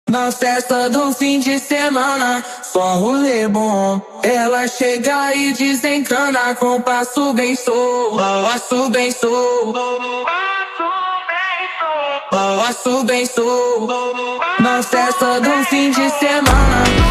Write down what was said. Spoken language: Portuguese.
Na festa do fim de semana, só um rolê bom. Ela chega e desencana com passo bem solto, passo bem solto, passo bem solto. Na festa do fim de semana.